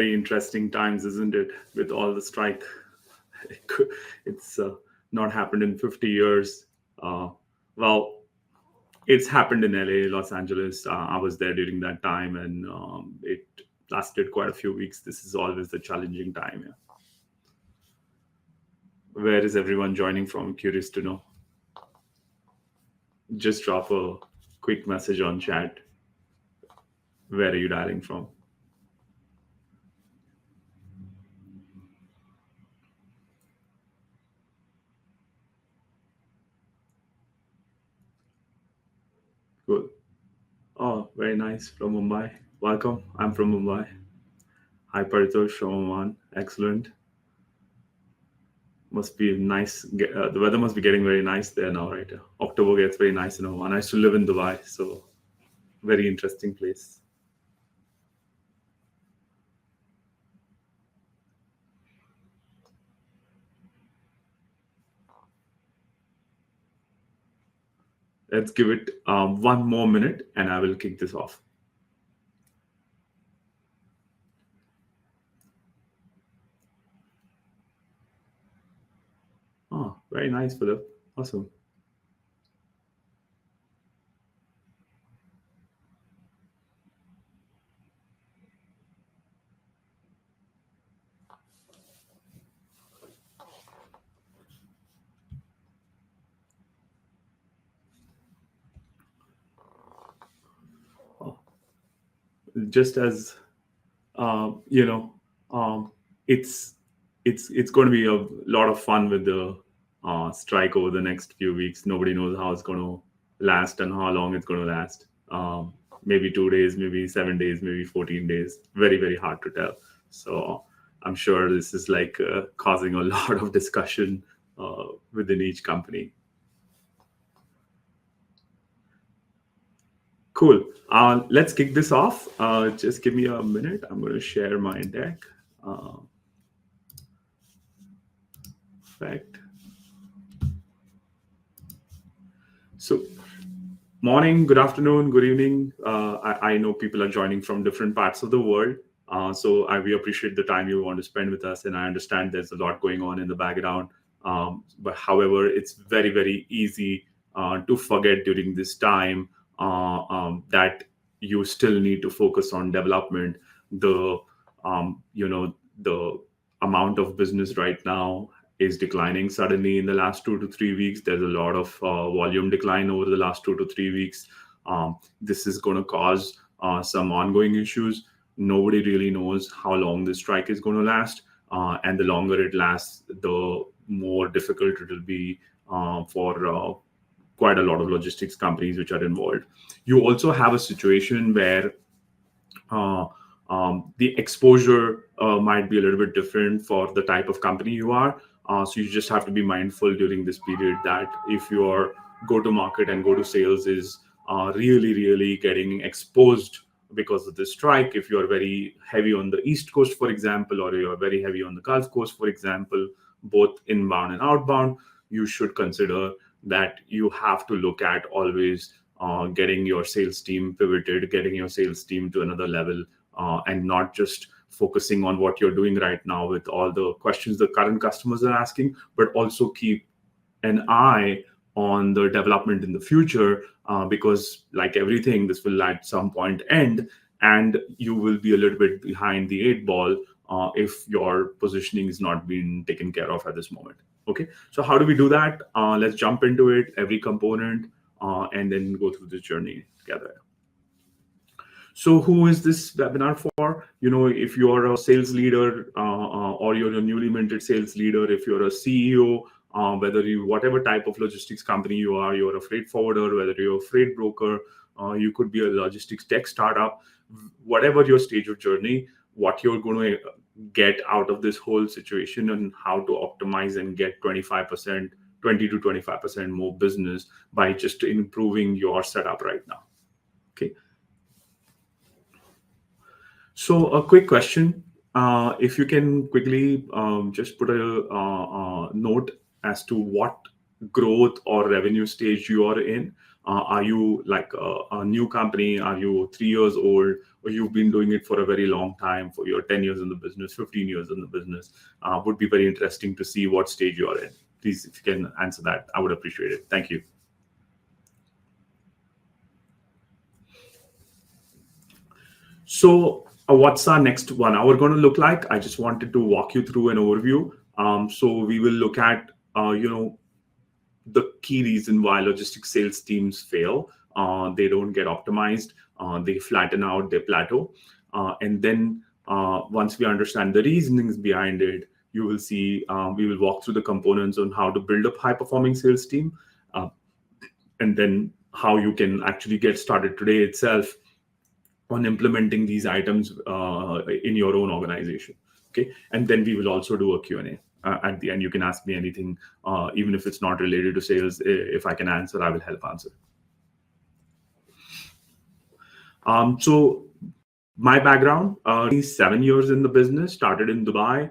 Very interesting times, isn't it? With all the strike, it's not happened in 50 years. Well, it's happened in LA, Los Angeles. I was there during that time, and it lasted quite a few weeks. This is always the challenging time. Yeah. Where is everyone joining from? Curious to know. Just drop a quick message on chat. Where are you dialing from? Cool. Oh, very nice. From Mumbai. Welcome. I'm from Mumbai. Hi, Paritosh from Oman. Excellent. Must be nice. The weather must be getting very nice there now, right? October gets very nice in Oman. I used to live in Dubai, so very interesting place. Let's give it one more minute, and I will kick this off. Oh, very nice, Philip. Awesome. Oh, just as you know, it's it's going to be a lot of fun with the strike over the next few weeks. Nobody knows how it's going to last and how long it's going to last. Maybe 2 days, maybe 7 days, maybe 14 days. Very, very hard to tell. So I'm sure this is like causing a lot of discussion within each company. Cool. Let's kick this off. Just give me a minute. I'm going to share my deck. Perfect. So, morning, good afternoon, good evening. I know people are joining from different parts of the world. We appreciate the time you want to spend with us. And I understand there's a lot going on in the background. But however, it's very, very easy to forget during this time that you still need to focus on development. The amount of business right now is declining suddenly in the last 2 to 3 weeks. There's a lot of volume decline over the last 2 to 3 weeks. This is going to cause some ongoing issues. Nobody really knows how long this strike is going to last. And the longer it lasts, the more difficult it will be for quite a lot of logistics companies which are involved. You also have a situation where the exposure might be a little bit different for the type of company you are. So you just have to be mindful during this period that if your go-to-market and go-to-sales is really, really getting exposed because of the strike, if you're very heavy on the East Coast, for example, or you're very heavy on the Gulf Coast, for example, both inbound and outbound, you should consider that you have to look at always getting your sales team pivoted, getting your sales team to another level, and not just focusing on what you're doing right now with all the questions the current customers are asking, but also keep an eye on the development in the future, because like everything, this will at some point end, and you will be a little bit behind the 8 ball if your positioning is not being taken care of at this moment. Okay, so how do we do that? Let's jump into it, every component, and then go through this journey together. So who is this webinar for? If you're a sales leader or you're a newly minted sales leader, if you're a CEO, whatever type of logistics company you are, you're a freight forwarder, whether you're a freight broker, you could be a logistics tech startup, whatever your stage of journey, what you're going to get out of this whole situation and how to optimize and get 20 to 25% more business by just improving your setup right now. Okay. So a quick question, if you can quickly just put a note as to what growth or revenue stage you are in. Are you like a new company? Are you 3 years old? Or you've been doing it for a very long time, for your 10 years in the business, 15 years in the business? Would be very interesting to see what stage you are in. Please, if you can answer that, I would appreciate it. Thank you. So what's our next 1 hour going to look like? I just wanted to walk you through an overview. So we will look at, the key reason why logistics sales teams fail. They don't get optimized. They flatten out, they plateau. And then once we understand the reasonings behind it, you will see, we will walk through the components on how to build a high-performing sales team, and then how you can actually get started today itself on implementing these items in your own organization. Okay, and then we will also do a Q&A. At the end, you can ask me anything, even if it's not related to sales. If I can answer, I will help answer. So my background, 7 years in the business, started in Dubai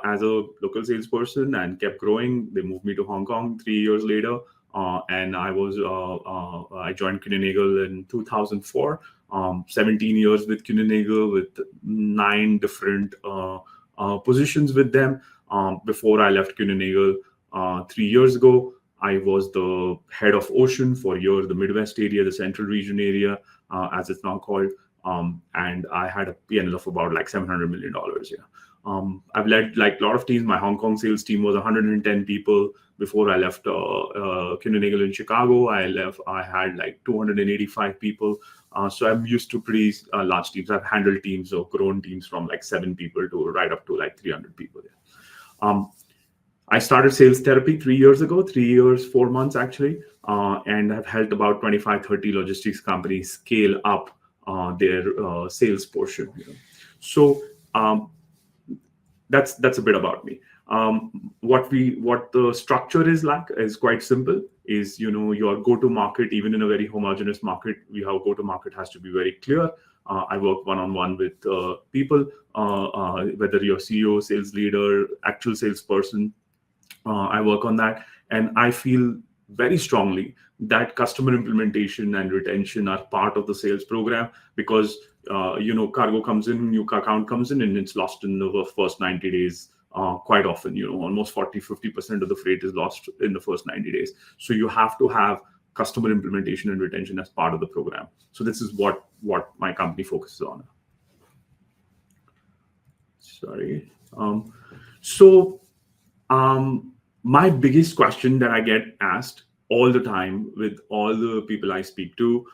as a local salesperson and kept growing. They moved me to Hong Kong 3 years later. And I joined Kühne in 2004. 17 years with Kühne with 9 different positions with them. Before I left Kühne 3 years ago, I was the head of Ocean for the Midwest area, the Central Region area, as it's now called. And I had a P&L of about like $700 million. Yeah. I've led like a lot of teams. My Hong Kong sales team was 110 people. Before I left Kühne in Chicago, I had like 285 people. So I'm used to pretty large teams. I've handled teams or grown teams from like 7 people to right up to like 300 people. Yeah. I started sales therapy 3 years ago, 3 years, 4 months actually, and I've helped about 25, 30 logistics companies scale up their sales portion. So that's a bit about me. What the structure is like is quite simple. Is your go-to market, even in a very homogeneous market, our go-to market has to be very clear. I work one-on-one with people, whether you're CEO, sales leader, actual salesperson. I work on that, and I feel very strongly that customer implementation and retention are part of the sales program, because cargo comes in, new account comes in, and it's lost in the first 90 days. Quite often, almost 40-50% of the freight is lost in the first 90 days. So you have to have customer implementation and retention as part of the program. So this is what my company focuses on. Sorry. My biggest question that I get asked all the time with all the people I speak to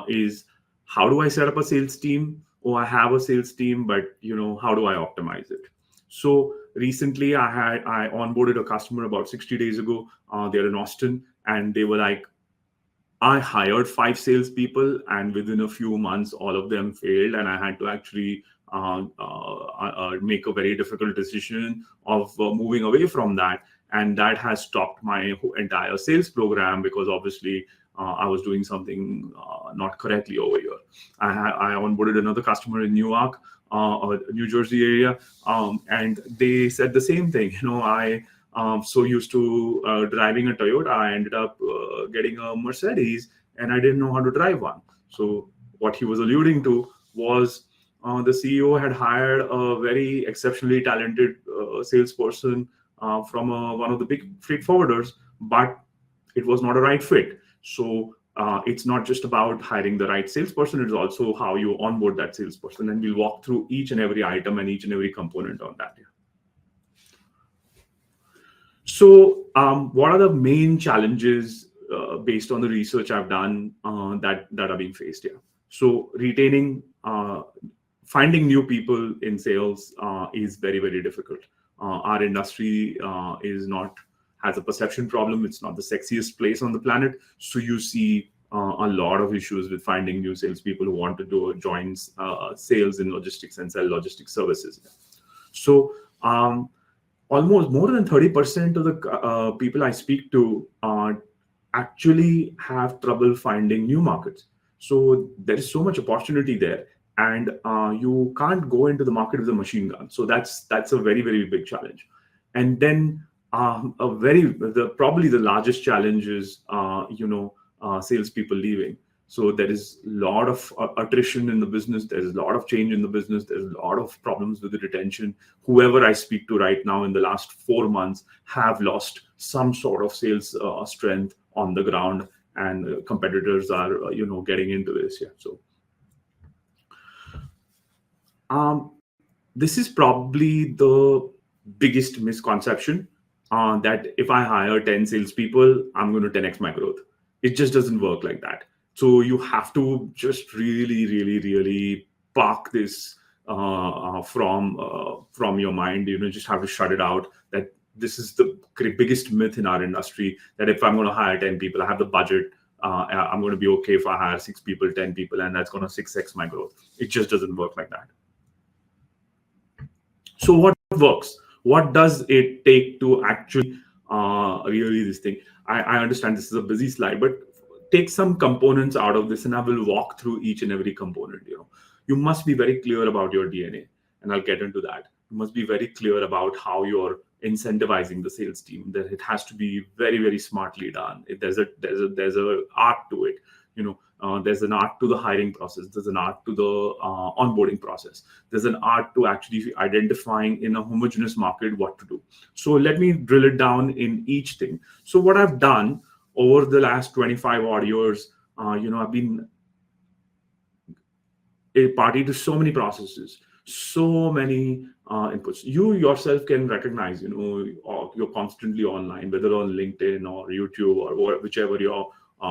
is, how do I set up a sales team? Oh, I have a sales team, but how do I optimize it? So recently I onboarded a customer about 60 days ago. They're in Austin, and they were like, I hired 5 salespeople, and within a few months, all of them failed, and I had to actually make a very difficult decision of moving away from that. And that has stopped my entire sales program, because obviously I was doing something not correctly over here. I onboarded another customer in Newark, or New Jersey area, and they said the same thing. I so used to driving a Toyota, I ended up getting a Mercedes, and I didn't know how to drive one. So what he was alluding to was the CEO had hired a very exceptionally talented salesperson from one of the big freight forwarders, but it was not a right fit. So it's not just about hiring the right salesperson, it's also how you onboard that salesperson. And we'll walk through each and every item and each and every component on that. So what are the main challenges based on the research I've done that are being faced here? So retaining, finding new people in sales is very, very difficult. Our industry has a perception problem. It's not the sexiest place on the planet. So you see a lot of issues with finding new salespeople who want to join sales in logistics and sell logistics services. So almost more than 30% of the people I speak to actually have trouble finding new markets. So there is so much opportunity there, and you can't go into the market with a machine gun. So that's a very, very big challenge. And then probably the largest challenge is salespeople leaving. So there is a lot of attrition in the business. There's a lot of change in the business. There's a lot of problems with the retention. Whoever I speak to right now in the last 4 months have lost some sort of sales strength on the ground, and competitors are getting into this. Yeah. So this is probably the biggest misconception, that if I hire 10 salespeople, I'm going to 10x my growth. It just doesn't work like that. So you have to just really, really, really park this from your mind. Just have to shut it out. That this is the biggest myth in our industry, that if I'm going to hire 10 people, I have the budget. I'm going to be okay if I hire 6 people, 10 people, and that's going to 6x my growth. It just doesn't work like that. So what works? What does it take to actually really this thing? I understand this is a busy slide, but take some components out of this, and I will walk through each and every component. You must be very clear about your DNA, and I'll get into that. You must be very clear about how you're incentivizing the sales team. That it has to be very, very smartly done. There's a art to it. There's an art to the hiring process. There's an art to the onboarding process. There's an art to actually identifying in a homogeneous market what to do. So let me drill it down in each thing. So what I've done over the last 25 odd years, I've been a party to so many processes, so many inputs. You yourself can recognize, you're constantly online, whether on LinkedIn or YouTube or whichever your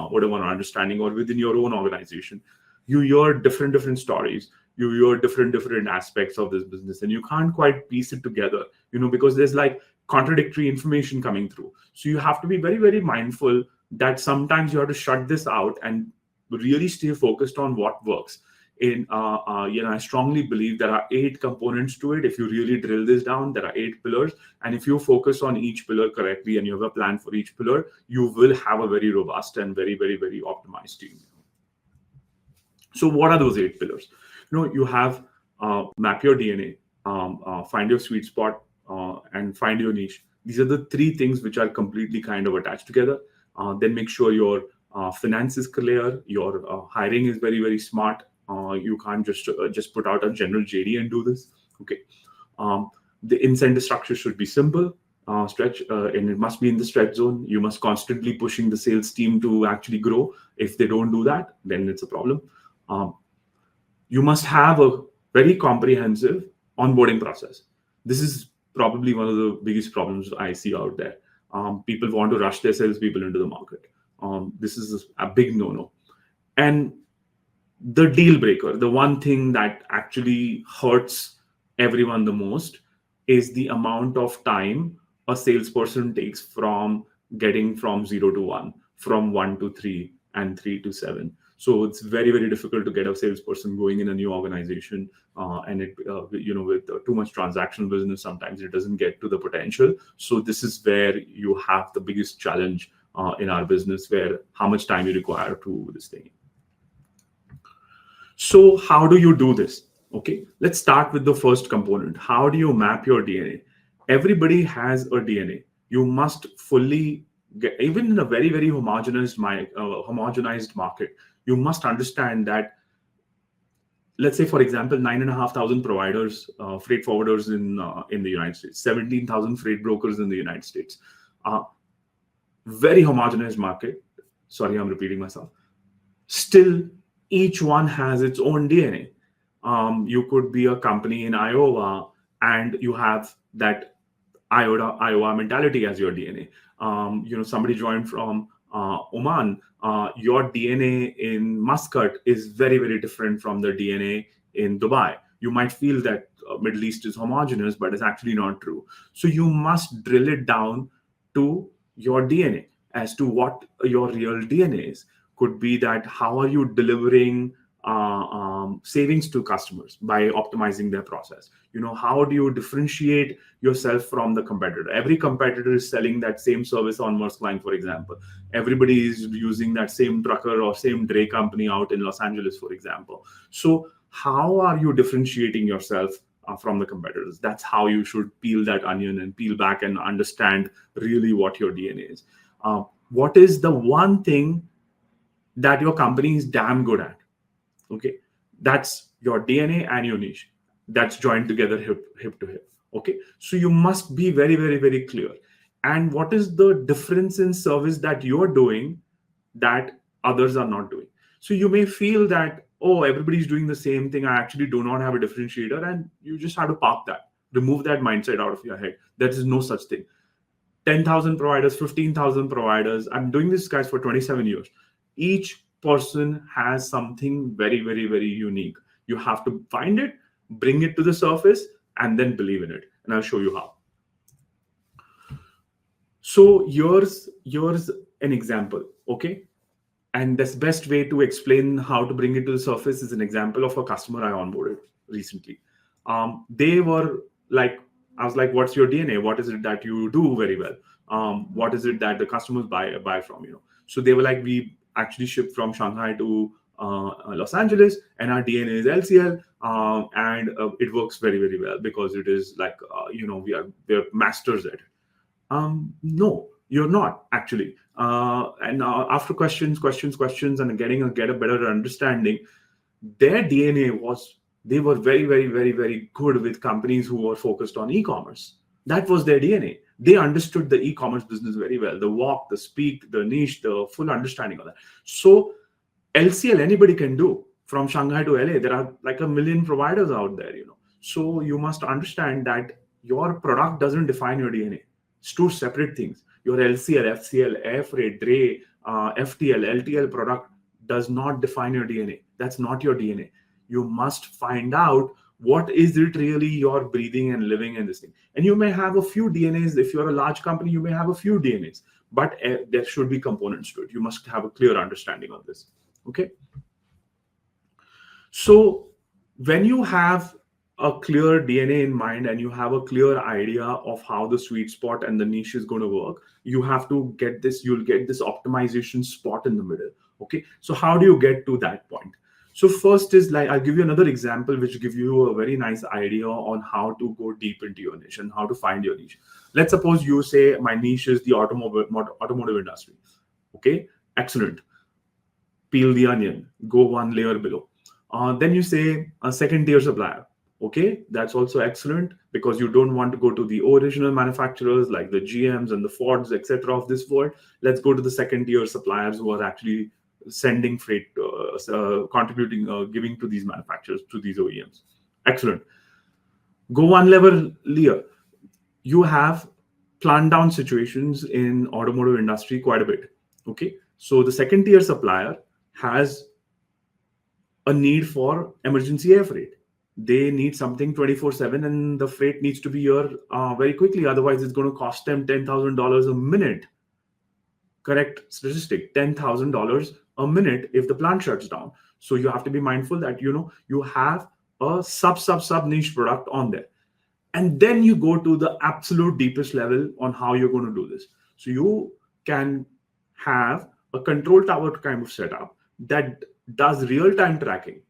whatever understanding, or within your own organization. You hear different stories. You hear different aspects of this business, and you can't quite piece it together, because there's like contradictory information coming through. So you have to be very, very mindful that sometimes you have to shut this out and really stay focused on what works. I strongly believe there are 8 components to it. If you really drill this down, there are 8 pillars. And if you focus on each pillar correctly and you have a plan for each pillar, you will have a very robust and very, very, very optimized team. So what are those 8 pillars? You have map your DNA, find your sweet spot, and find your niche. These are the 3 things which are completely kind of attached together. Then make sure your finance is clear, your hiring is very, very smart. You can't just put out a general JD and do this. Okay. The incentive structure should be simple, stretch, and it must be in the stretch zone. You must constantly pushing the sales team to actually grow. If they don't do that, then it's a problem. You must have a very comprehensive onboarding process. This is probably one of the biggest problems I see out there. People want to rush their salespeople into the market. This is a big no-no. And the deal breaker, the one thing that actually hurts everyone the most, is the amount of time a salesperson takes from getting from 0 to 1, from 1 to 3, and 3 to 7. So it's very, very difficult to get a salesperson going in a new organization, and it, with too much transactional business, sometimes it doesn't get to the potential. So this is where you have the biggest challenge in our business, where how much time you require to this thing. So how do you do this? Okay, let's start with the first component. How do you map your DNA? Everybody has a DNA. You must fully get, even in a very, very homogenized market, you must understand that, let's say, for example, 9,500 providers, freight forwarders in the United States, 17,000 freight brokers in the United States. Very homogenized market. Sorry, I'm repeating myself. Still, each one has its own DNA. You could be a company in Iowa and you have that Iowa mentality as your DNA. Somebody joined from Oman. Your DNA in Muscat is very, very different from the DNA in Dubai. You might feel that Middle East is homogeneous, but it's actually not true. So you must drill it down to your DNA as to what your real DNA is. Could be that how are you delivering savings to customers by optimizing their process? How do you differentiate yourself from the competitor? Every competitor is selling that same service on Maersk Line, for example. Everybody is using that same trucker or same dray company out in Los Angeles, for example. So how are you differentiating yourself from the competitors? That's how you should peel that onion and peel back and understand really what your DNA is. What is the one thing that your company is damn good at. Okay, that's your DNA and your niche. That's joined together hip to hip. Okay, so you must be very, very, very clear. And what is the difference in service that you're doing that others are not doing? So you may feel that, oh, everybody's doing the same thing. I actually do not have a differentiator, and you just have to park that. Remove that mindset out of your head. There is no such thing. 10,000 providers, 15,000 providers. I'm doing this, guys, for 27 years. Each person has something very, very, very unique. You have to find it, bring it to the surface, and then believe in it. And I'll show you how. So here's an example, okay? And the best way to explain how to bring it to the surface is an example of a customer I onboarded recently. They were like, I was like, what's your DNA? What is it that you do very well? What is it that the customers buy from, you know? So they were like, we actually ship from Shanghai to Los Angeles, and our DNA is LCL, and it works very, very well because it is like, we're masters at it. No, you're not actually. And after questions, and get a better understanding, their DNA was, they were very, very, very, very good with companies who were focused on e-commerce. That was their DNA. They understood the e-commerce business very well, the walk, the speak, the niche, the full understanding of that. So LCL, anybody can do. From Shanghai to LA, there are like 1 million providers out there, you know. So you must understand that your product doesn't define your DNA. It's two separate things. Your LCL, FCL, air freight, dray, FTL, LTL product does not define your DNA. That's not your DNA. You must find out what is it really you're breathing and living in this thing. And you may have a few DNAs. If you're a large company, you may have a few DNAs, but there should be components to it. You must have a clear understanding of this. Okay. So when you have a clear DNA in mind and you have a clear idea of how the sweet spot and the niche is going to work, you have to get this, you'll get this optimization spot in the middle. Okay. So how do you get to that point? So first is, like, I'll give you another example, which give you a very nice idea on how to go deep into your niche and how to find your niche. Let's suppose you say my niche is the automotive industry. Okay. Excellent. Peel the onion, go one layer below. Then you say a second tier supplier. Okay, that's also excellent because you don't want to go to the original manufacturers like the GMs and the Fords, etc. of this world. Let's go to the second tier suppliers who are actually sending freight, contributing, giving to these manufacturers, to these OEMs. Excellent. Go one level layer. You have plant down situations in automotive industry quite a bit. Okay, so the second tier supplier has a need for emergency air freight. They need something 24/7, and the freight needs to be here very quickly. Otherwise, it's going to cost them $10,000 a minute. Correct statistic: $10,000 a minute if the plant shuts down. So you have to be mindful that you have a sub niche product on there, and then you go to the absolute deepest level on how you're going to do this. So you can have a control tower kind of setup that does real-time tracking,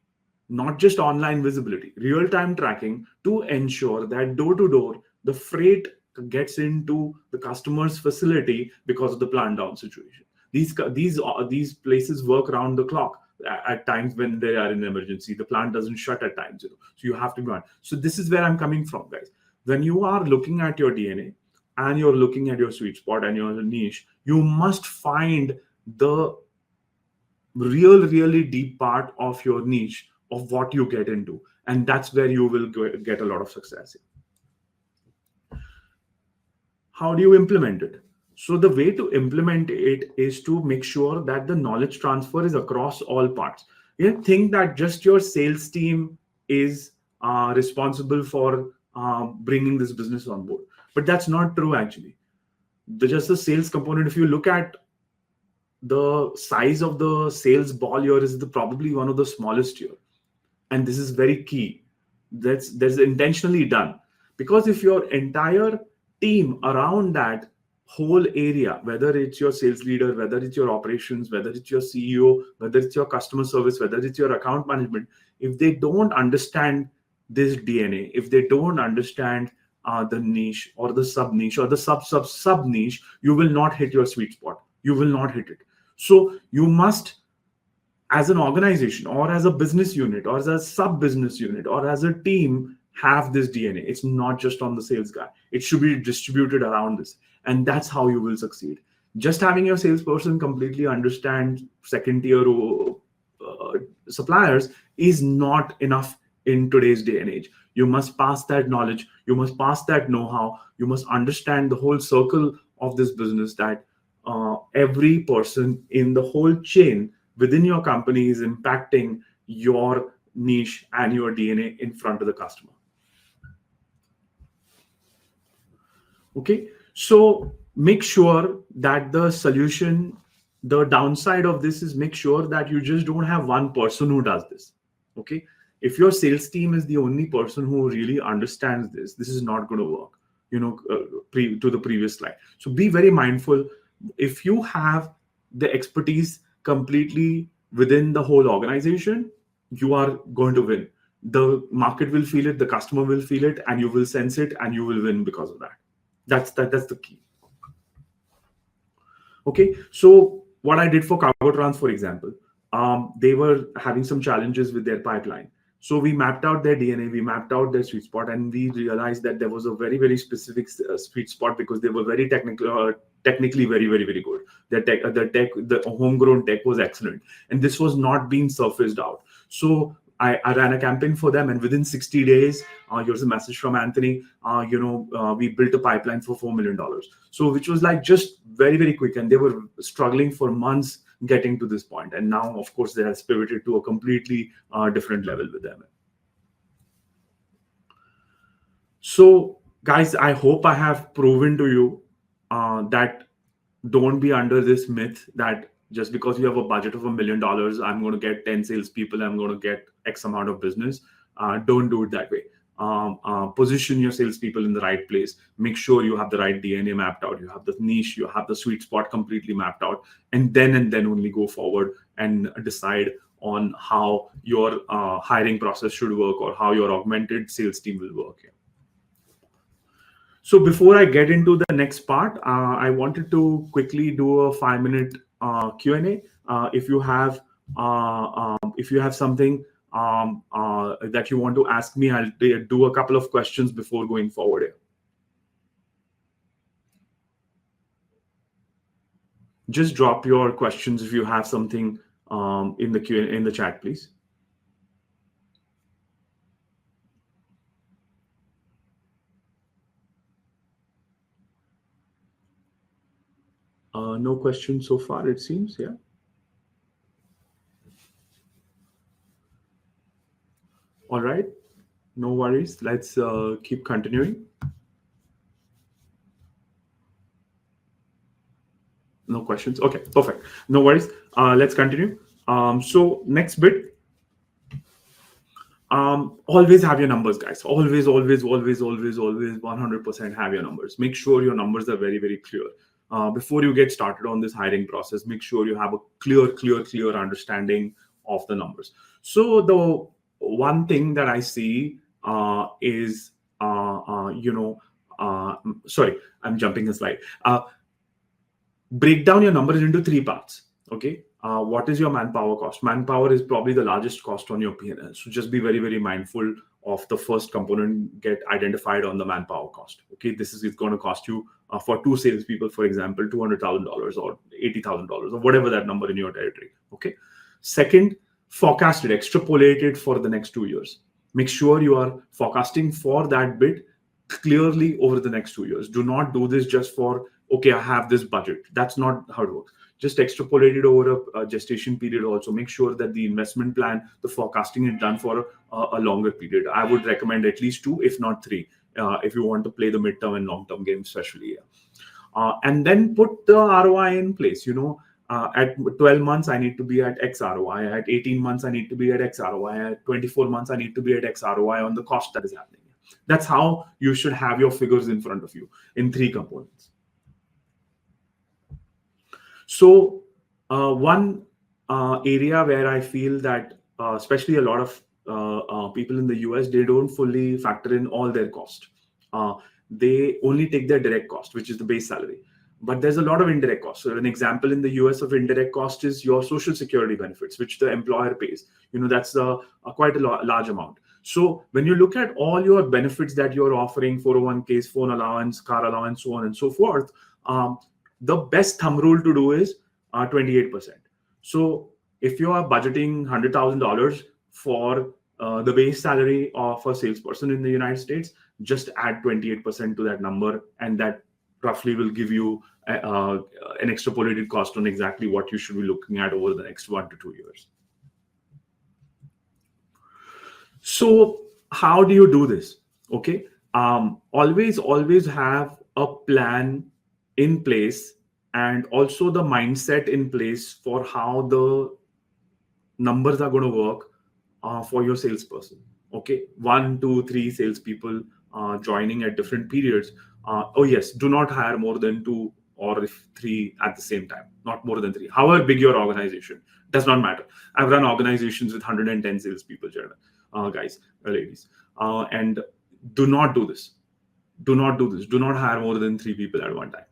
not just online visibility, real-time tracking to ensure that door-to-door, the freight gets into the customer's facility because of the plant down situation. These places work around the clock at times when they are in emergency. The plant doesn't shut at times. So you have to go on. So this is where I'm coming from, guys. When you are looking at your DNA and you're looking at your sweet spot and your niche, you must find the really deep part of your niche, of what you get into, and that's where you will get a lot of success. How do you implement it? So the way to implement it is to make sure that the knowledge transfer is across all parts. You think that just your sales team is responsible for bringing this business on board, but that's not true actually. Just the sales component, if you look at the size of the sales ball here, is probably one of the smallest here. And this is very key. That's intentionally done, because if your entire team around that whole area, whether it's your sales leader, whether it's your operations, whether it's your CEO, whether it's your customer service, whether it's your account management, if they don't understand this DNA, if they don't understand the niche or the sub niche or the sub niche, you will not hit your sweet spot. You will not hit it. So you must as an organization or as a business unit or as a sub business unit or as a team have this DNA. It's not just on the sales guy. It should be distributed around this. And that's how you will succeed. Just having your salesperson completely understand second tier suppliers is not enough in today's day and age. You must pass that knowledge. You must pass that know-how. You must understand the whole circle of this business, that every person in the whole chain within your company is impacting your niche and your DNA in front of the customer. Okay, so make sure that the solution, the downside of this is make sure that you just don't have one person who does this. Okay, if your sales team is the only person who really understands this, this is not going to work. To the previous slide. So be very mindful. If you have the expertise completely within the whole organization, you are going to win. The market will feel it, the customer will feel it, and you will sense it, and you will win because of that. That's the key. Okay, so what I did for Cargotrans, for example, they were having some challenges with their pipeline. So we mapped out their DNA, we mapped out their sweet spot, and we realized that there was a very, very specific sweet spot because they were very technically very, very, very good. The homegrown tech was excellent, and this was not being surfaced out. So I ran a campaign for them, and within 60 days, here's a message from Anthony. We built a pipeline for $4 million. So which was like just very, very quick, and they were struggling for months getting to this point. And now, of course, they have pivoted to a completely different level with them. So, guys, I hope I have proven to you that don't be under this myth that just because you have a budget of $1 million, I'm going to get 10 salespeople, I'm going to get X amount of business. Don't do it that way. Position your salespeople in the right place. Make sure you have the right DNA mapped out. You have the niche, you have the sweet spot completely mapped out, and then only go forward and decide on how your hiring process should work or how your augmented sales team will work. So before I get into the next part, I wanted to quickly do a 5-minute Q&A. If you have something that you want to ask me, I'll do a couple of questions before going forward here. Just drop your questions if you have something in the Q&A in the chat, please. No questions so far, it seems. Yeah. All right. No worries. Let's keep continuing. No questions. Okay, perfect. No worries. Let's continue. So next bit. Always have your numbers, guys. Always 100% have your numbers. Make sure your numbers are very, very clear. Before you get started on this hiring process, make sure you have a clear understanding of the numbers. So the one thing that I see is, sorry, I'm jumping a slide. Break down your numbers into 3 parts. Okay. What is your manpower cost? Manpower is probably the largest cost on your P&L. So just be very, very mindful of the first component get identified on the manpower cost. Okay. This is going to cost you for 2 salespeople, for example, $200,000 or $80,000 or whatever that number in your territory. Okay. Second, forecast it, extrapolate it for the next 2 years. Make sure you are forecasting for that bit clearly over the next 2 years. Do not do this just for, okay, I have this budget. That's not how it works. Just extrapolate it over a gestation period. Also make sure that the investment plan, the forecasting is done for a longer period. I would recommend at least 2, if not 3, if you want to play the midterm and long-term game, especially. And then put the ROI in place. At 12 months, I need to be at X ROI. At 18 months, I need to be at X ROI. At 24 months, I need to be at X ROI on the cost that is happening. That's how you should have your figures in front of you in 3 components. So one area where I feel that, especially a lot of people in the US, they don't fully factor in all their cost. They only take their direct cost, which is the base salary. but there's a lot of indirect costs. So an example in the US of indirect cost is your social security benefits, which the employer pays. That's quite a large amount. So when you look at all your benefits that you're offering, 401ks, phone allowance, car allowance, so on and so forth, the best thumb rule to do is 28%. So if you are budgeting $100,000 for the base salary of a salesperson in the United States, just add 28% to that number, and that roughly will give you an extrapolated cost on exactly what you should be looking at over the next 1 to 2 years. So how do you do this? Okay. Always have a plan in place, and also the mindset in place for how the numbers are going to work for your salesperson. Okay. 1, 2, 3 salespeople joining at different periods. Oh yes, do not hire more than 2 or 3 at the same time, not more than 3. However big your organization, does not matter. I've run organizations with 110 salespeople, guys, ladies, and do not do this. Do not do this. Do not hire more than 3 people at one time.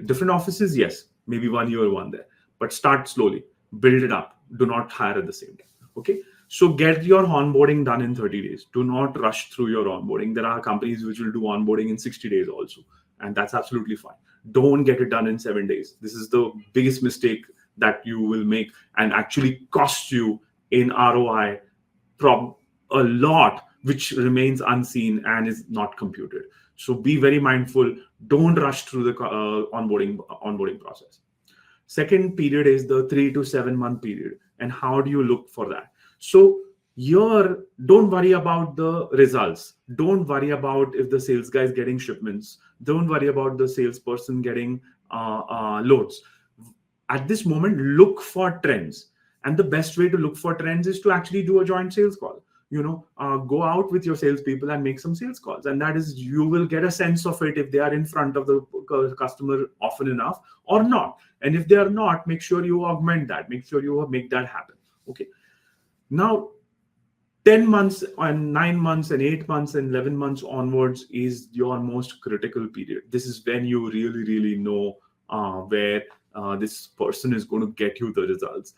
Different offices, yes, maybe 1 year, 1 there, but start slowly, build it up. Do not hire at the same time. Okay. So get your onboarding done in 30 days. Do not rush through your onboarding. There are companies which will do onboarding in 60 days also, and that's absolutely fine. Don't get it done in 7 days. This is the biggest mistake that you will make, and actually cost you in ROI a lot, which remains unseen and is not computed. So be very mindful. Don't rush through the onboarding process. Second period is the 3 to 7 month period. And how do you look for that? So here, don't worry about the results. Don't worry about if the sales guy is getting shipments. Don't worry about the salesperson getting loads. At this moment, look for trends. And the best way to look for trends is to actually do a joint sales call. Go out with your salespeople and make some sales calls. And that is, you will get a sense of it if they are in front of the customer often enough or not. And if they are not, make sure you augment that. Make sure you make that happen. Okay. Now, 10 months and 9 months and 8 months and 11 months onwards is your most critical period. This is when you really, really know where this person is going to get you the results.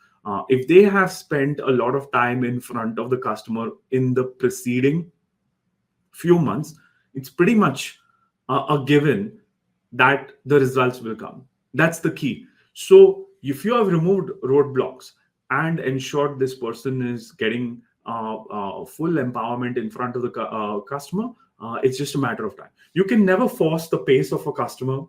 If they have spent a lot of time in front of the customer in the preceding few months, it's pretty much a given that the results will come. That's the key. So if you have removed roadblocks and ensured this person is getting full empowerment in front of the customer, it's just a matter of time. You can never force the pace of a customer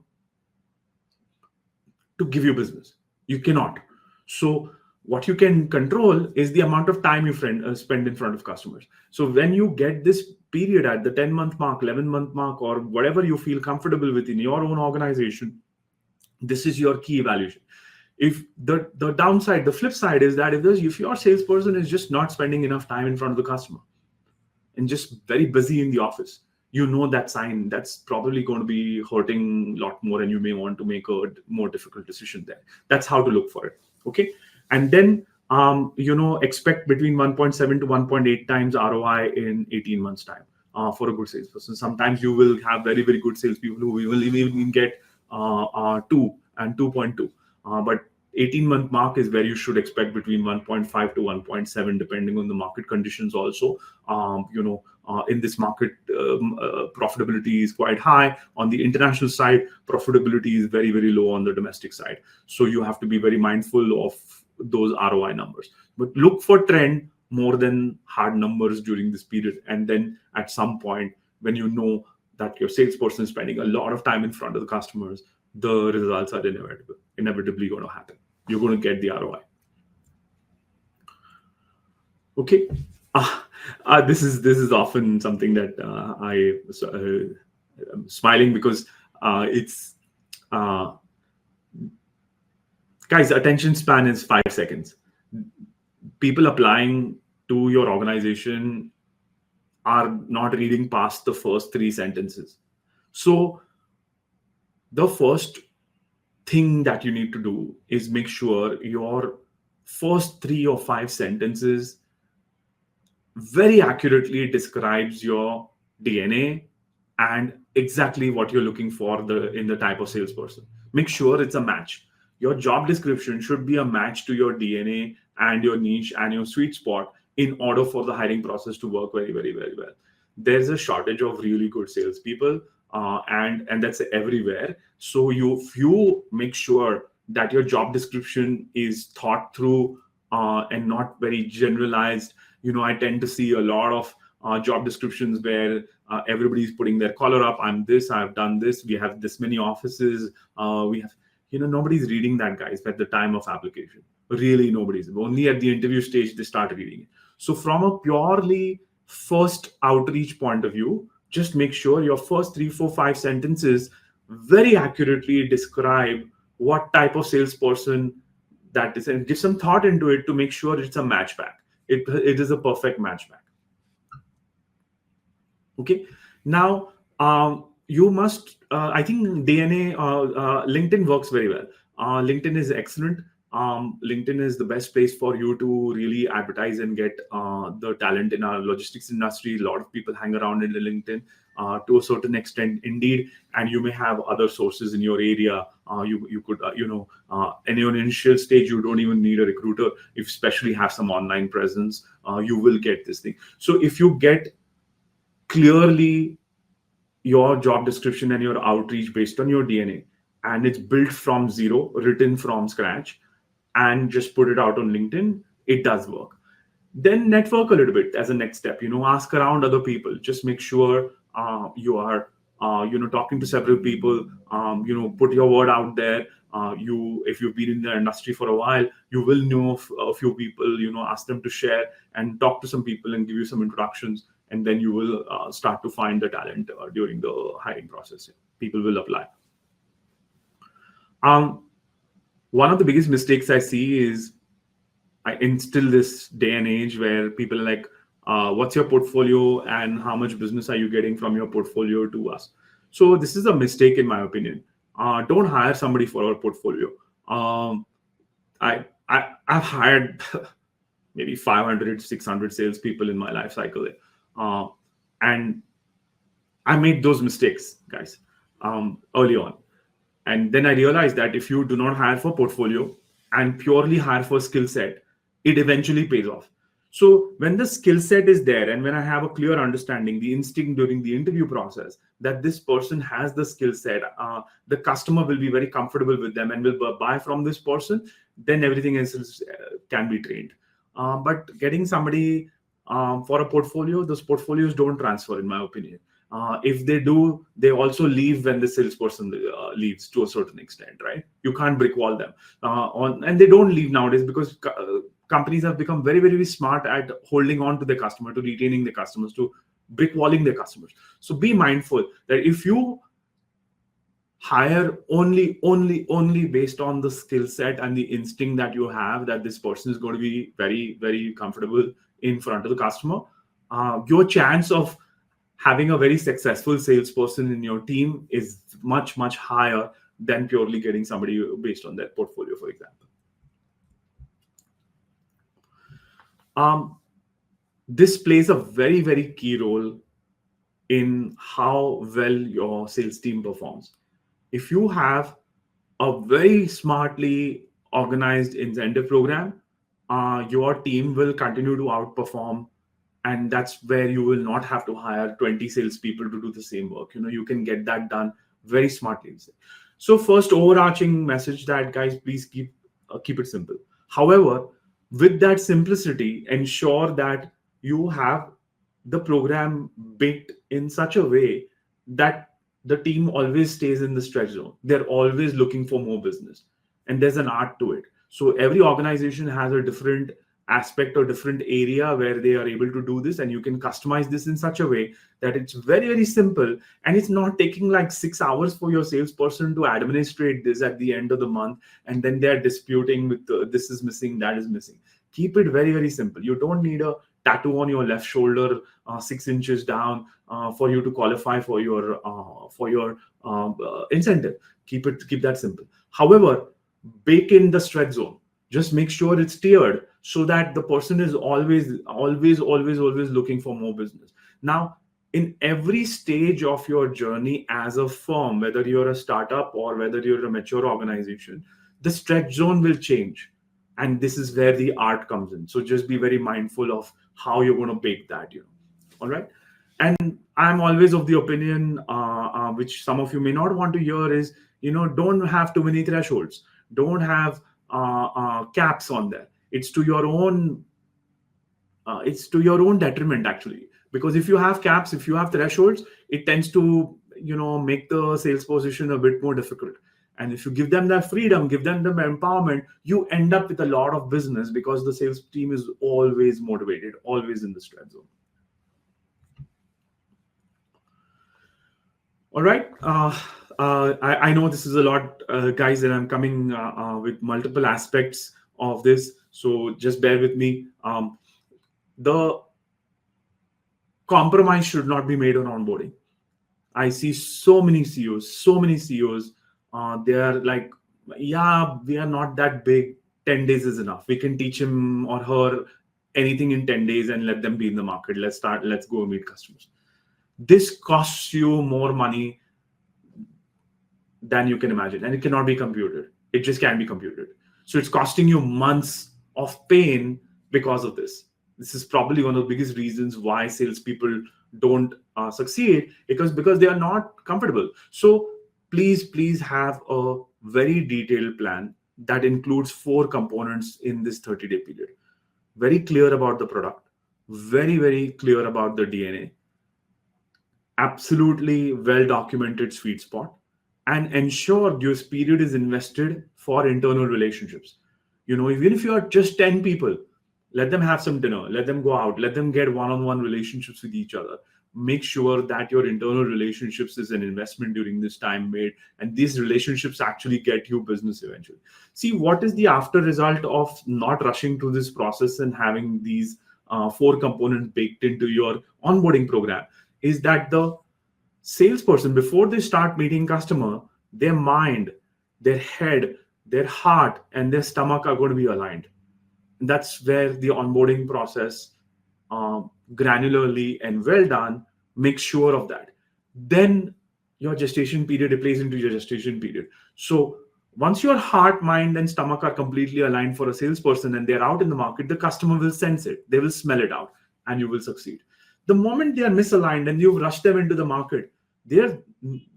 to give you business. You cannot. So what you can control is the amount of time you spend in front of customers. So when you get this period at the 10-month mark, 11-month mark, or whatever you feel comfortable with in your own organization, this is your key evaluation. If the downside, the flip side is that if your salesperson is just not spending enough time in front of the customer and just very busy in the office, that sign, that's probably going to be hurting a lot more, and you may want to make a more difficult decision there. That's how to look for it. Okay. And then, expect between 1.7 to 1.8 times ROI in 18 months time for a good salesperson. Sometimes you will have very, very good salespeople who will even get 2 and 2.2. But 18-month mark is where you should expect between 1.5 to 1.7, depending on the market conditions also. In this market, profitability is quite high. On the international side, profitability is very, very low on the domestic side. So you have to be very mindful of those ROI numbers. But look for trend more than hard numbers during this period. And then at some point, when you know that your salesperson is spending a lot of time in front of the customers, the results are inevitably going to happen. You're going to get the ROI. Okay. This is often something that I'm smiling because it's guys, attention span is 5 seconds. People applying to your organization are not reading past the first 3 sentences. So the first thing that you need to do is make sure your first 3 or 5 sentences very accurately describes your DNA and exactly what you're looking for in the type of salesperson. Make sure it's a match. Your job description should be a match to your DNA and your niche and your sweet spot in order for the hiring process to work very, very, very well. There's a shortage of really good salespeople, and that's everywhere. So if you make sure that your job description is thought through and not very generalized. I tend to see a lot of job descriptions where everybody's putting their collar up. I'm this, I've done this, we have this many offices, we have, nobody's reading that, guys, at the time of application. Really, nobody's. Only at the interview stage they start reading it. So from a purely first outreach point of view, just make sure your first 3, 4, 5 sentences very accurately describe what type of salesperson that is, and give some thought into it to make sure it's a matchback. It is a perfect matchback. Okay. Now, you must, I think DNA, LinkedIn works very well. LinkedIn is excellent. LinkedIn is the best place for you to really advertise and get the talent in our logistics industry. A lot of people hang around in the LinkedIn to a certain extent, indeed, and you may have other sources in your area. You could, in your initial stage, you don't even need a recruiter. If especially have some online presence, you will get this thing. So if you get clearly your job description and your outreach based on your DNA, and it's built from zero, written from scratch, and just put it out on LinkedIn, it does work. Then network a little bit as a next step. Ask around other people. Just make sure you are talking to several people. Put your word out there. If you've been in the industry for a while, you will know a few people. Ask them to share and talk to some people and give you some introductions, and then you will start to find the talent during the hiring process. People will apply. One of the biggest mistakes I see is in still this day and age where people are like, what's your portfolio and how much business are you getting from your portfolio to us? So this is a mistake in my opinion. Don't hire somebody for our portfolio. I've hired maybe 500, 600 salespeople in my life cycle. And I made those mistakes, guys, early on. And then I realized that if you do not hire for portfolio and purely hire for skill set, it eventually pays off. So when the skill set is there, and when I have a clear understanding, the instinct during the interview process that this person has the skill set, the customer will be very comfortable with them and will buy from this person, then everything else can be trained. But getting somebody for a portfolio, those portfolios don't transfer, in my opinion. If they do, they also leave when the salesperson leaves to a certain extent, right? You can't brickwall them and they don't leave nowadays because companies have become very, very smart at holding on to their customer, to retaining the customers, to brickwalling their customers. So be mindful that if you hire only based on the skill set and the instinct that you have, that this person is going to be very, very comfortable in front of the customer, your chance of having a very successful salesperson in your team is much, much higher than purely getting somebody based on their portfolio, for example. This plays a very, very key role in how well your sales team performs. If you have a very smartly organized incentive program, your team will continue to outperform. And that's where you will not have to hire 20 salespeople to do the same work. You can get that done very smartly. So first overarching message that, guys, please keep it simple. However, with that simplicity, ensure that you have the program baked in such a way that the team always stays in the stretch zone. They're always looking for more business. And there's an art to it. So every organization has a different aspect or different area where they are able to do this, and you can customize this in such a way that it's very, very simple, and it's not taking like 6 hours for your salesperson to administrate this at the end of the month, and then they're disputing with this is missing, that is missing. Keep it very, very simple. You don't need a tattoo on your left shoulder 6 inches down for you to qualify for your incentive. Keep that simple. However, bake in the stretch zone. Just make sure it's tiered so that the person is always looking for more business. Now, in every stage of your journey as a firm, whether you're a startup or whether you're a mature organization, the stretch zone will change. And this is where the art comes in. So just be very mindful of how you're going to bake that, All right. And I'm always of the opinion, which some of you may not want to hear, is, don't have too many thresholds. Don't have caps on there. It's to your own detriment, actually, because if you have caps, if you have thresholds, it tends to make the sales position a bit more difficult. And if you give them that freedom, give them the empowerment, you end up with a lot of business, because the sales team is always motivated, always in the stretch zone. All right. I know this is a lot, guys, and I'm coming with multiple aspects of this, so just bear with me. The compromise should not be made on onboarding. I see so many CEOs. They are like, yeah, we are not that big. 10 days is enough. We can teach him or her anything in 10 days and let them be in the market. Let's go meet customers. This costs you more money than you can imagine, and it cannot be computed. It just can't be computed. So it's costing you months of pain because of this. This is probably one of the biggest reasons why salespeople don't succeed, because they are not comfortable. So please have a very detailed plan that includes 4 components in this 30-day period. Very clear about the product, very clear about the DNA, absolutely well documented sweet spot, and ensure this period is invested for internal relationships. Even if you are just 10 people, let them have some dinner, let them go out, let them get one-on-one relationships with each other. Make sure that your internal relationships is an investment during this time made, and these relationships actually get you business eventually. See, what is the after result of not rushing through this process and having these 4 components baked into your onboarding program is that the salesperson, before they start meeting customer, their mind, their head, their heart, and their stomach are going to be aligned. And that's where the onboarding process, granularly and well done, makes sure of that. Then your gestation period, it plays into your gestation period. So once your heart, mind, and stomach are completely aligned for a salesperson and they're out in the market, the customer will sense it, they will smell it out, and you will succeed. The moment they are misaligned and you've rushed them into the market, they're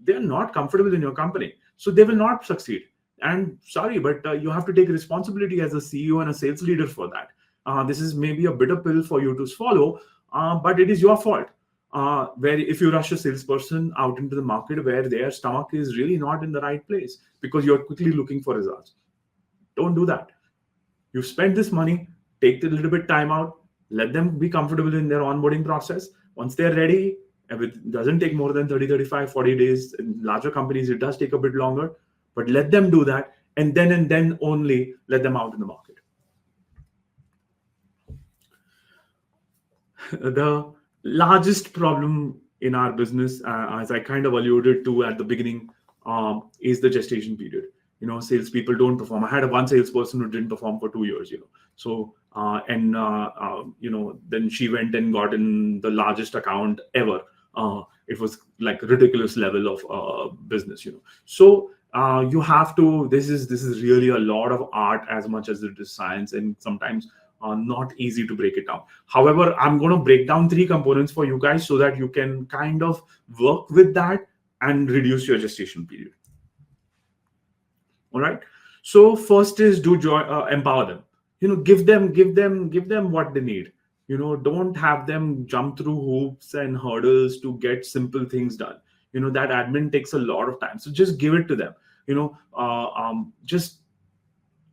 not comfortable in your company, so they will not succeed. And sorry, but you have to take responsibility as a CEO and a sales leader for that. This is maybe a bitter pill for you to swallow, but it is your fault. Where if you rush a salesperson out into the market where their stomach is really not in the right place because you're quickly looking for results, don't do that. You spend this money, take a little bit time out, let them be comfortable in their onboarding process. Once they're ready, it doesn't take more than 30, 35, 40 days. In larger companies, it does take a bit longer, but let them do that, and then only let them out in the market. The largest problem in our business, as I kind of alluded to at the beginning, is the gestation period. Salespeople don't perform. I had one salesperson who didn't perform for 2 years. So then she went and got in the largest account ever. It was like a ridiculous level of business. So you have to. This is really a lot of art as much as it is science, and sometimes not easy to break it down. However, I'm going to break down 3 components for you guys so that you can kind of work with that and reduce your gestation period. All right. So first is empower them. Give them what they need. Don't have them jump through hoops and hurdles to get simple things done. That admin takes a lot of time. So just give it to them. Just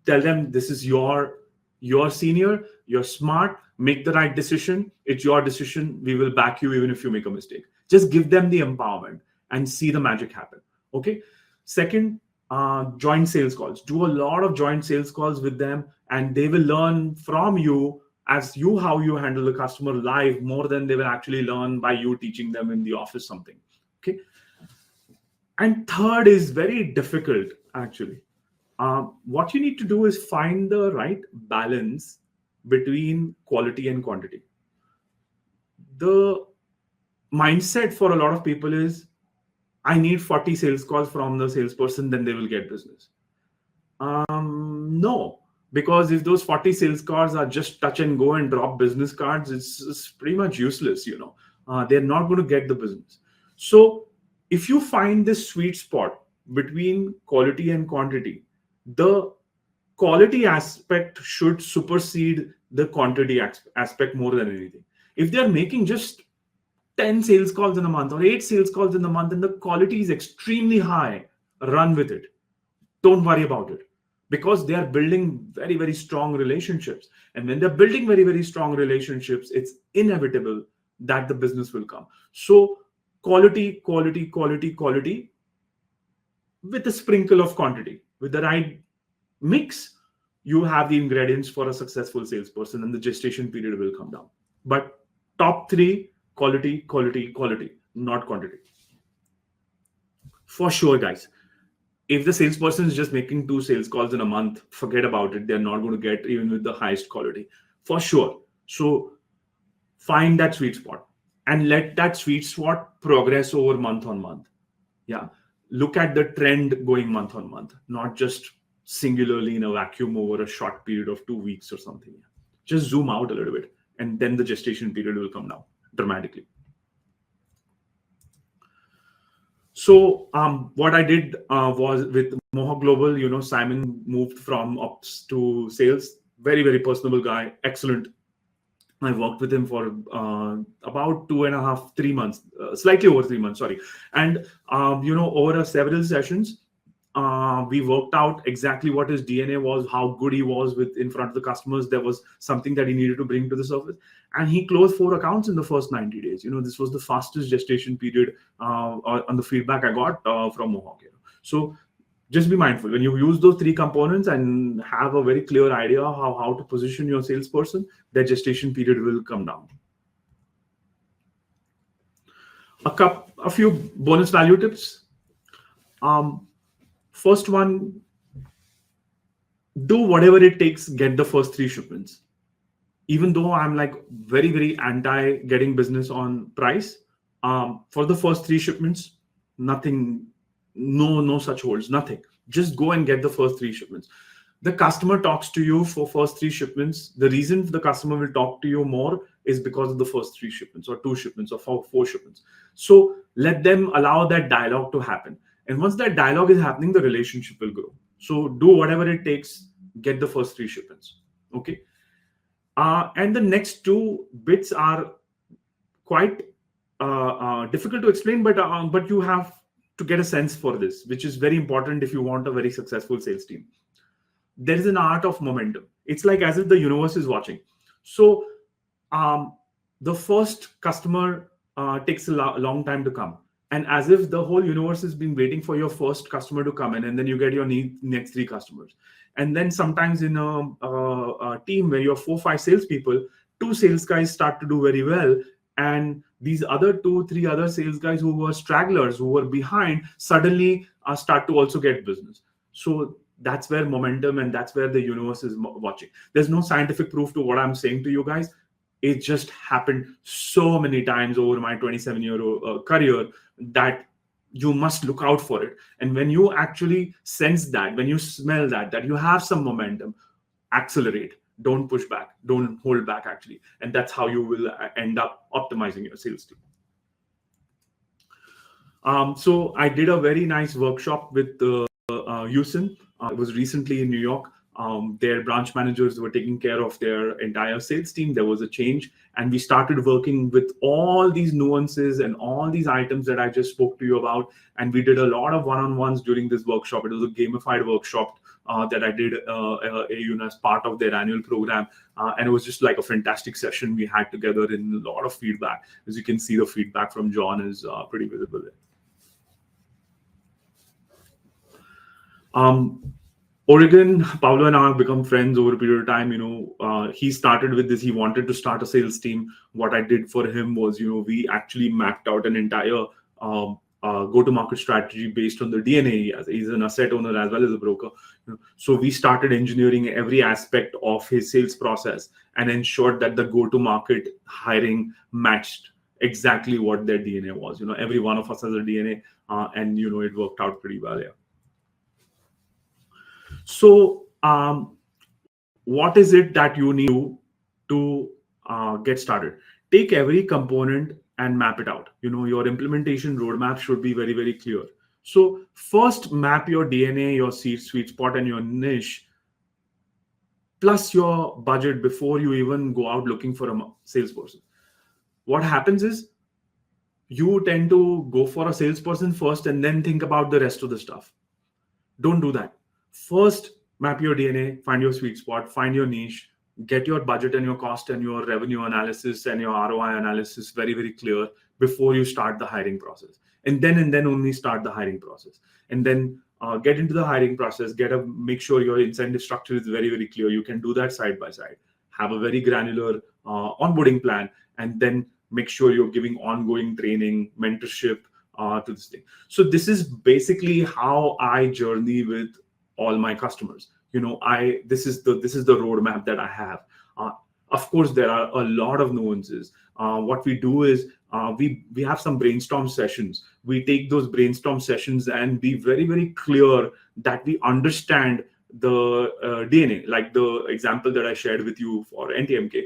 tell them this is your senior, you're smart, make the right decision. It's your decision. We will back you even if you make a mistake. Just give them the empowerment and see the magic happen. Okay. Second, joint sales calls. Do a lot of joint sales calls with them, and they will learn from you how you handle the customer live more than they will actually learn by you teaching them in the office something. Okay. And third is very difficult, actually. What you need to do is find the right balance between quality and quantity. The mindset for a lot of people is, I need 40 sales calls from the salesperson, then they will get business. No, because if those 40 sales cards are just touch and go and drop business cards, it's pretty much useless, they're not going to get the business. So if you find this sweet spot between quality and quantity, the quality aspect should supersede the quantity aspect more than anything. If they're making just 10 sales calls in a month or 8 sales calls in a month and the quality is extremely high, run with it. Don't worry about it, because they are building very, very strong relationships. And when they're building very, very strong relationships, it's inevitable that the business will come. So quality, quality, quality, quality with a sprinkle of quantity. With the right mix, you have the ingredients for a successful salesperson, and the gestation period will come down. But top three: quality, quality, quality, not quantity. For sure, guys. If the salesperson is just making 2 sales calls in a month, forget about it. They're not going to get even with the highest quality, for sure. So find that sweet spot and let that sweet spot progress over month on month. Yeah. Look at the trend going month on month, not just singularly in a vacuum over a short period of 2 weeks or something. Just zoom out a little bit, and then the gestation period will come down dramatically. So what I did was with Mohawk Global, Simon moved from ops to sales. Very, very personable guy. Excellent. I worked with him for about 2.5, 3 months, slightly over 3 months, sorry. And, over several sessions, we worked out exactly what his DNA was, how good he was in front of the customers. There was something that he needed to bring to the surface, and he closed 4 accounts in the first 90 days. This was the fastest gestation period on the feedback I got from Mohawk. So just be mindful when you use those 3 components and have a very clear idea how to position your salesperson, their gestation period will come down. A few bonus value tips. First one, do whatever it takes, get the first 3 shipments. Even though I'm like very, very anti getting business on price, for the first 3 shipments, nothing, no such holds, nothing. Just go and get the first 3 shipments. The customer talks to you for first 3 shipments. The reason the customer will talk to you more is because of the first 3 shipments or 2 shipments or 4 shipments. So let them allow that dialogue to happen. And once that dialogue is happening, the relationship will grow. So do whatever it takes, get the first 3 shipments. Okay. And the next 2 bits are quite difficult to explain, but you have to get a sense for this, which is very important if you want a very successful sales team. There is an art of momentum. It's like as if the universe is watching. So the first customer takes a long time to come. And as if the whole universe has been waiting for your first customer to come in, and then you get your next 3 customers. And then sometimes in a team where you have 4, 5 salespeople, 2 sales guys start to do very well. And these other 2, 3 other sales guys who were stragglers, who were behind, suddenly start to also get business. So that's where momentum, and that's where the universe is watching. There's no scientific proof to what I'm saying to you guys. It just happened so many times over my 27-year career that you must look out for it. And when you actually sense that, when you smell that you have some momentum, accelerate. Don't push back. Don't hold back, actually. And that's how you will end up optimizing your sales team. So I did a very nice workshop with Houston. It was recently in New York. Their branch managers were taking care of their entire sales team. There was a change, and we started working with all these nuances and all these items that I just spoke to you about. And we did a lot of one-on-ones during this workshop. It was a gamified workshop that I did as part of their annual program. And it was just like a fantastic session we had together, and a lot of feedback. As you can see, the feedback from John is pretty visible there. Oregon, Paolo and I have become friends over a period of time. He started with this. He wanted to start a sales team. What I did for him was, we actually mapped out an entire go-to-market strategy based on the DNA. He's an asset owner as well as a broker. So we started engineering every aspect of his sales process and ensured that the go-to-market hiring matched exactly what their DNA was. Every one of us has a DNA, and it worked out pretty well. Yeah. So, what is it that you need to get started? Take every component and map it out. Your implementation roadmap should be very, very clear. So first, map your DNA, your sweet spot, and your niche, plus your budget before you even go out looking for a salesperson. What happens is you tend to go for a salesperson first and then think about the rest of the stuff. Don't do that. First, map your DNA, find your sweet spot, find your niche, get your budget and your cost and your revenue analysis and your ROI analysis very, very clear before you start the hiring process. And then only start the hiring process. And then get into the hiring process, make sure your incentive structure is very, very clear. You can do that side by side. Have a very granular onboarding plan, and then make sure you're giving ongoing training, mentorship to this thing. So this is basically how I journey with all my customers. This is the roadmap that I have. Of course, there are a lot of nuances. What we do is we have some brainstorm sessions. We take those brainstorm sessions and be very, very clear that we understand the DNA. Like the example that I shared with you for NTMK,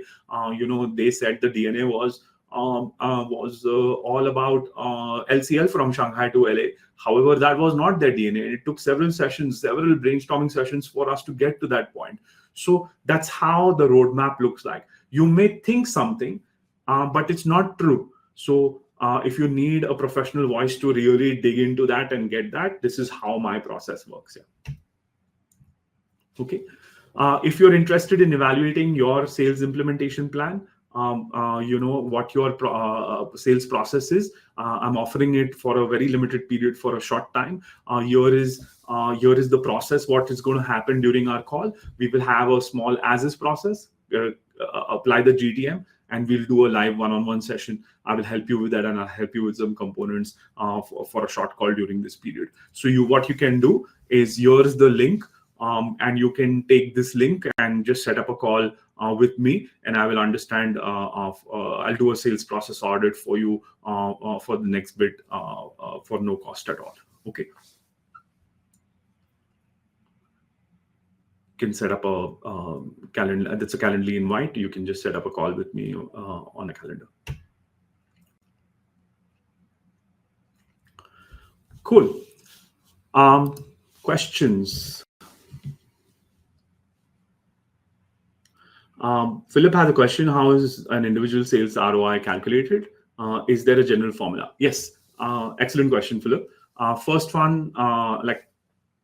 they said the DNA was all about LCL from Shanghai to LA. However, that was not their DNA. It took several brainstorming sessions for us to get to that point. So that's how the roadmap looks like. You may think something, but it's not true. So if you need a professional voice to really dig into that and get that, this is how my process works. Yeah. Okay. If you're interested in evaluating your sales implementation plan, what your sales process is, I'm offering it for a very limited period for a short time. Here is the process. What is going to happen during our call? We will have a small as-is process, apply the GTM, and we'll do a live one-on-one session. I will help you with that, and I'll help you with some components for a short call during this period. So what you can do is, here's the link. And you can take this link and just set up a call with me, and I will understand. I'll do a sales process audit for you for the next bit for no cost at all. Okay. You can set up a calendar. That's a Calendly invite. You can just set up a call with me on a calendar. Cool. Questions. Philip has a question. How is an individual sales ROI calculated? Is there a general formula? Yes. Excellent question, Philip. First one,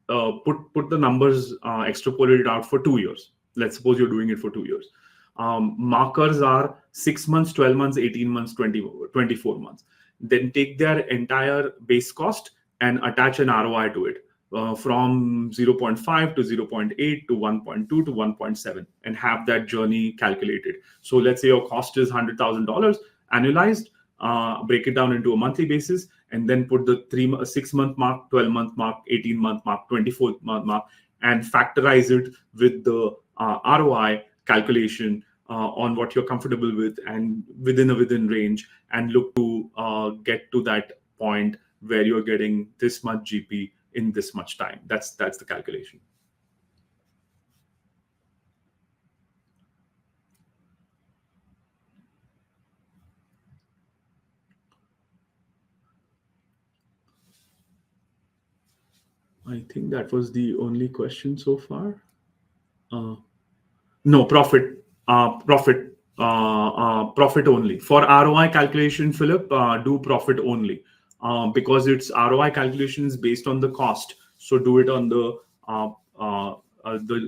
put the numbers, extrapolate it out for 2 years. Let's suppose you're doing it for 2 years. Markers are 6 months, 12 months, 18 months, 24 months. Then take their entire base cost and attach an ROI to it. From 0.5 to 0.8 to 1.2 to 1.7, and have that journey calculated. So let's say your cost is $100,000 annualized, break it down into a monthly basis, and then put the 6 month mark, 12 month mark, 18 month mark, 24 month mark, and factorize it with the ROI calculation on what you're comfortable with and within range, and look to get to that point where you're getting this much GP in this much time. That's the calculation. I think that was the only question so far. No, profit only. For ROI calculation, Philip, do profit only. Because its ROI calculation is based on the cost. So do it on the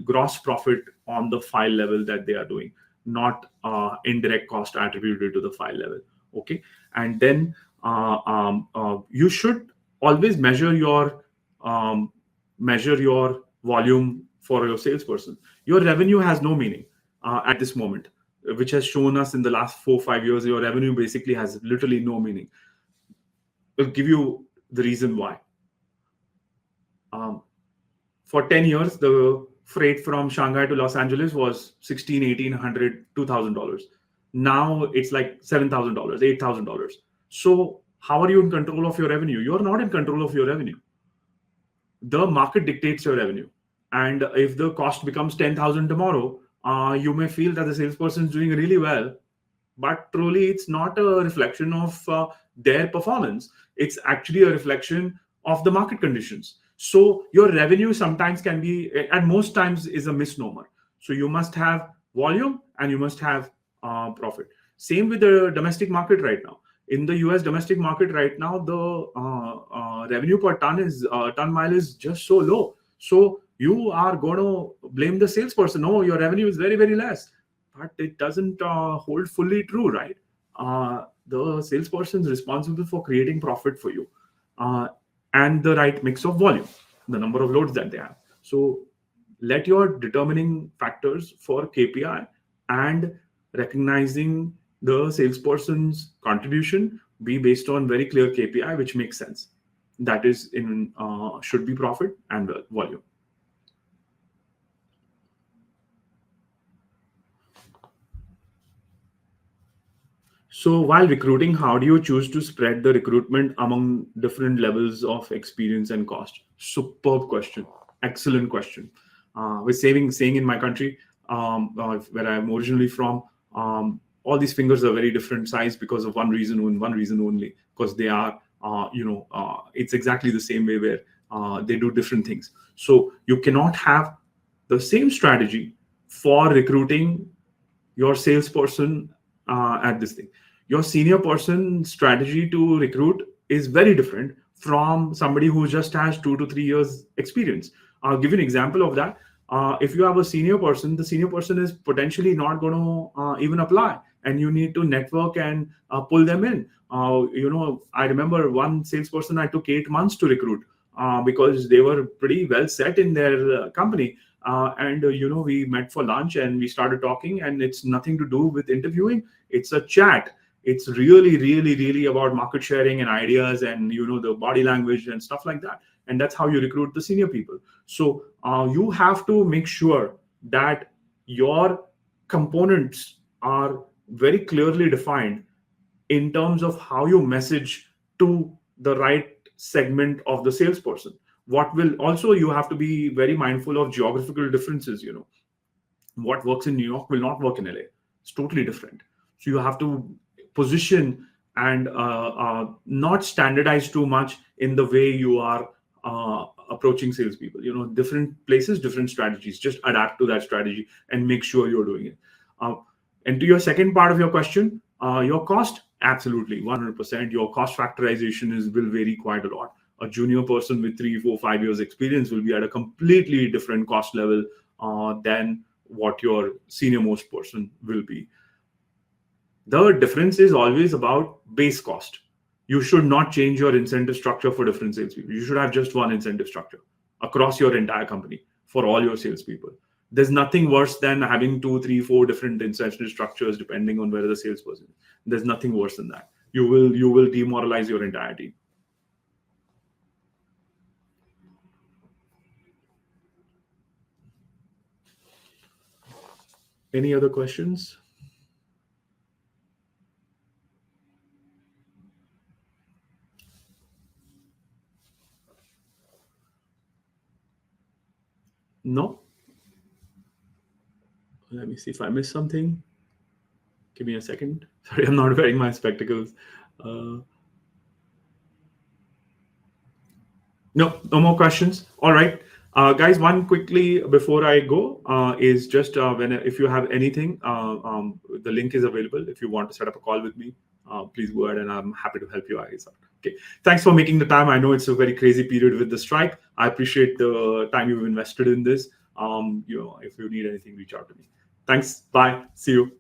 gross profit on the file level that they are doing, not indirect cost attributed to the file level. Okay. And then you should always measure your volume for your salesperson. Your revenue has no meaning at this moment, which has shown us in the last 4-5 years, your revenue basically has literally no meaning. I'll give you the reason why. For 10 years, the freight from Shanghai to Los Angeles was $1,600, $1,800, $2,000. Now it's like $7,000, $8,000. So how are you in control of your revenue? You're not in control of your revenue. The market dictates your revenue. And if the cost becomes 10,000 tomorrow, you may feel that the salesperson is doing really well, but truly it's not a reflection of their performance. It's actually a reflection of the market conditions. So your revenue sometimes can be, and most times, is a misnomer. So you must have volume and you must have profit. Same with the domestic market right now. In the US domestic market right now, the revenue per ton mile is just so low. So you are going to blame the salesperson. No, your revenue is very, very less. But it doesn't hold fully true, right? The salesperson is responsible for creating profit for you, and the right mix of volume, the number of loads that they have. So let your determining factors for KPI and recognizing the salesperson's contribution be based on very clear KPI, which makes sense. That is should be profit and volume. So while recruiting, how do you choose to spread the recruitment among different levels of experience and cost? Superb question. Excellent question. With saying in my country, where I'm originally from, all these fingers are very different size because of one reason only, because they are, it's exactly the same way where they do different things. So you cannot have the same strategy for recruiting your salesperson at this thing. Your senior person strategy to recruit is very different from somebody who just has 2 to 3 years experience. I'll give you an example of that. If you have a senior person, the senior person is potentially not going to even apply, and you need to network and pull them in. I remember one salesperson I took 8 months to recruit because they were pretty well set in their company. We met for lunch and we started talking, and it's nothing to do with interviewing. It's a chat. It's really, really, really about market sharing and ideas and, the body language and stuff like that. And that's how you recruit the senior people. So you have to make sure that your components are very clearly defined in terms of how you message to the right segment of the salesperson. You have to be very mindful of geographical differences. What works in New York will not work in LA. It's totally different. So you have to position and not standardize too much in the way you are approaching salespeople. Different places, different strategies. Just adapt to that strategy and make sure you're doing it. And to your second part of your question, your cost, absolutely, 100%. Your cost factorization will vary quite a lot. A junior person with 3, 4, 5 years experience will be at a completely different cost level than what your senior most person will be. The difference is always about base cost. You should not change your incentive structure for different salespeople. You should have just one incentive structure across your entire company for all your salespeople. There's nothing worse than having 2, 3, 4 different incentive structures depending on where the salesperson is. There's nothing worse than that. You will demoralize your entire team. Any other questions? No? Let me see if I missed something. Give me a second. Sorry, I'm not wearing my spectacles. No more questions. All right. Guys, one quickly before I go is just if you have anything, the link is available. If you want to set up a call with me, please go ahead and I'm happy to help you guys out. Okay. Thanks for making the time. I know it's a very crazy period with the strike. I appreciate the time you've invested in this. If you need anything, reach out to me. Thanks. Bye. See you.